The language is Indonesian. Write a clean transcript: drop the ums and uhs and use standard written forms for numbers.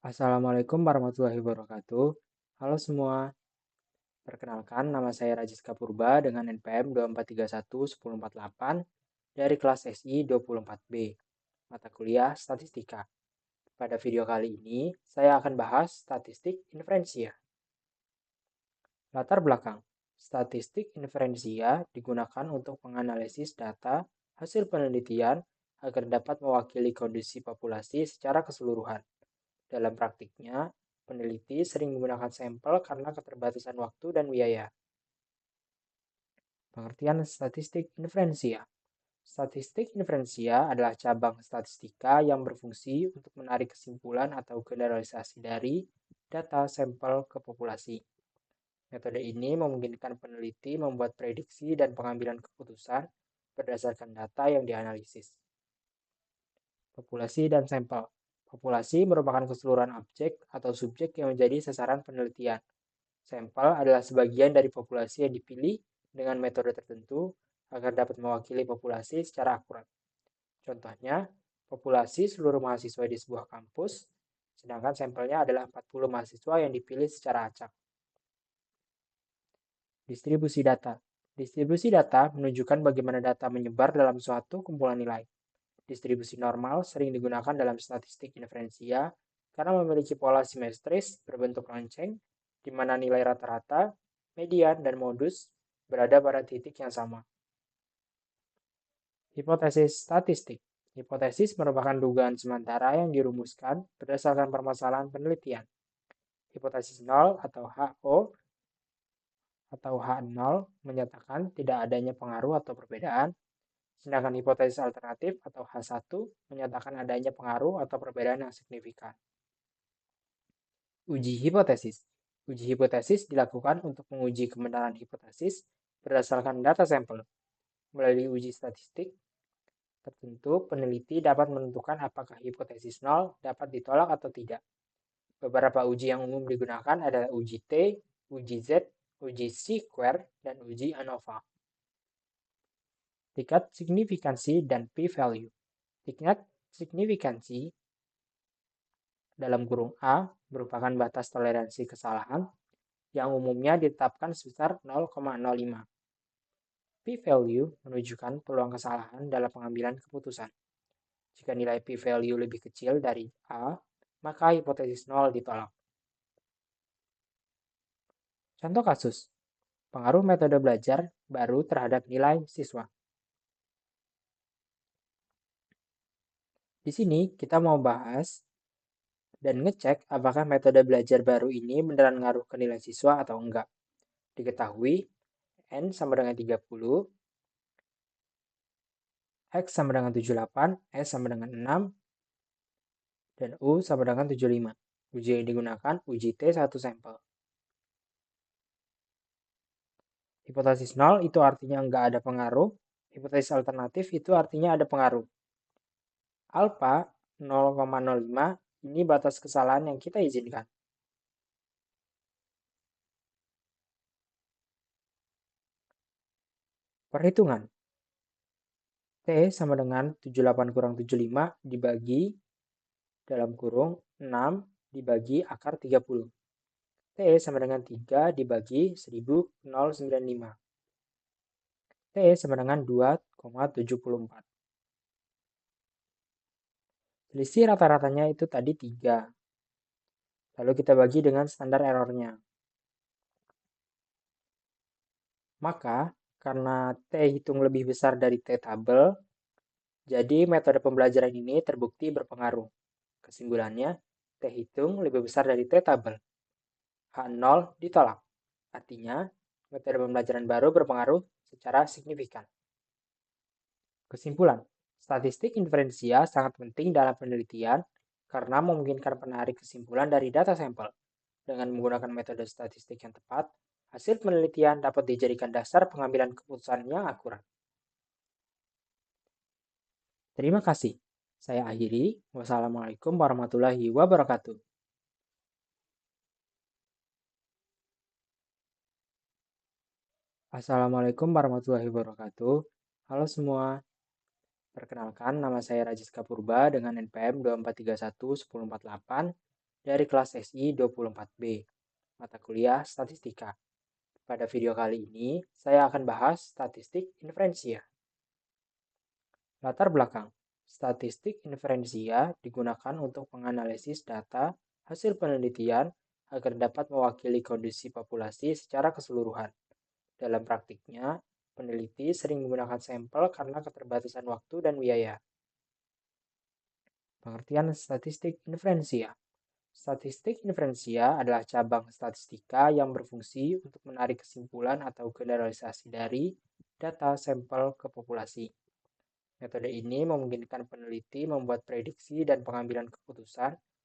Assalamualaikum warahmatullahi wabarakatuh. Halo semua, perkenalkan nama saya Rajiska Purba dengan NPM 24311048 dari kelas SI 24B, mata kuliah Statistika. Pada video kali ini, saya akan bahas statistik inferensia. Latar belakang, statistik inferensia digunakan untuk menganalisis data hasil penelitian agar dapat mewakili kondisi populasi secara keseluruhan. Dalam praktiknya, peneliti sering menggunakan sampel karena keterbatasan waktu dan biaya. Pengertian statistik inferensia. Statistik inferensia adalah cabang statistika yang berfungsi untuk menarik kesimpulan atau generalisasi dari data sampel ke populasi. Metode ini memungkinkan peneliti membuat prediksi dan pengambilan keputusan berdasarkan data yang dianalisis. Populasi dan sampel. Populasi merupakan keseluruhan objek atau subjek yang menjadi sasaran penelitian. Sampel adalah sebagian dari populasi yang dipilih dengan metode tertentu agar dapat mewakili populasi secara akurat. Contohnya, populasi seluruh mahasiswa di sebuah kampus, sedangkan sampelnya adalah 40 mahasiswa yang dipilih secara acak. Distribusi data. Distribusi data menunjukkan bagaimana data menyebar dalam suatu kumpulan nilai. Distribusi normal sering digunakan dalam statistik inferensia karena memiliki pola simetris berbentuk lonceng, di mana nilai rata-rata, median, dan modus berada pada titik yang sama. Hipotesis statistik. Hipotesis merupakan dugaan sementara yang dirumuskan berdasarkan permasalahan penelitian. Hipotesis nol atau HO atau H0 menyatakan tidak adanya pengaruh atau perbedaan, sedangkan hipotesis alternatif atau H1 menyatakan adanya pengaruh atau perbedaan yang signifikan. Uji hipotesis. Uji hipotesis dilakukan untuk menguji kebenaran hipotesis berdasarkan data sampel. Melalui uji statistik tertentu, peneliti dapat menentukan apakah hipotesis nol dapat ditolak atau tidak. Beberapa uji yang umum digunakan adalah uji T, uji Z, uji C-square, dan uji ANOVA. Tingkat signifikansi dan p-value. Tingkat signifikansi dalam kurung A merupakan batas toleransi kesalahan yang umumnya ditetapkan sebesar 0,05. P-value menunjukkan peluang kesalahan dalam pengambilan keputusan. Jika nilai p-value lebih kecil dari A, maka hipotesis nol ditolak. Contoh kasus, pengaruh metode belajar baru terhadap nilai siswa. Di sini kita mau bahas dan ngecek apakah metode belajar baru ini beneran ngaruh ke nilai siswa atau enggak. Diketahui N sama dengan 30, X sama dengan 78, S sama dengan 6, dan U sama dengan 75. Uji yang digunakan uji T1 sampel. Hipotesis nol itu artinya enggak ada pengaruh, hipotesis alternatif itu artinya ada pengaruh. Alpha 0,05 ini batas kesalahan yang kita izinkan. Perhitungan. T sama dengan 78 kurang 75 dibagi dalam kurung 6 dibagi akar 30. T sama dengan 3 dibagi 1095. T sama dengan 2,74. Selisih rata-ratanya itu tadi 3. Lalu kita bagi dengan standar errornya. Maka, karena T hitung lebih besar dari T tabel, jadi metode pembelajaran ini terbukti berpengaruh. Kesimpulannya, T hitung lebih besar dari T tabel. H0 ditolak. Artinya, metode pembelajaran baru berpengaruh secara signifikan. Kesimpulan, statistik inferensia sangat penting dalam penelitian karena memungkinkan penarik kesimpulan dari data sampel. Dengan menggunakan metode statistik yang tepat, hasil penelitian dapat dijadikan dasar pengambilan keputusan yang akurat. Terima kasih. Saya akhiri. Wassalamualaikum warahmatullahi wabarakatuh. Assalamualaikum warahmatullahi wabarakatuh. Halo semua. Perkenalkan, nama saya Rajiska Purba dengan NPM 24311048 dari kelas SI 24B, mata kuliah Statistika. Pada video kali ini, saya akan bahas statistik inferensia. Latar belakang. Statistik inferensia digunakan untuk menganalisis data hasil penelitian agar dapat mewakili kondisi populasi secara keseluruhan. Dalam praktiknya, peneliti sering menggunakan sampel karena keterbatasan waktu dan biaya. Pengertian statistik inferensia. Statistik inferensia adalah cabang statistika yang berfungsi untuk menarik kesimpulan atau generalisasi dari data sampel ke populasi. Metode ini memungkinkan peneliti membuat prediksi dan pengambilan keputusan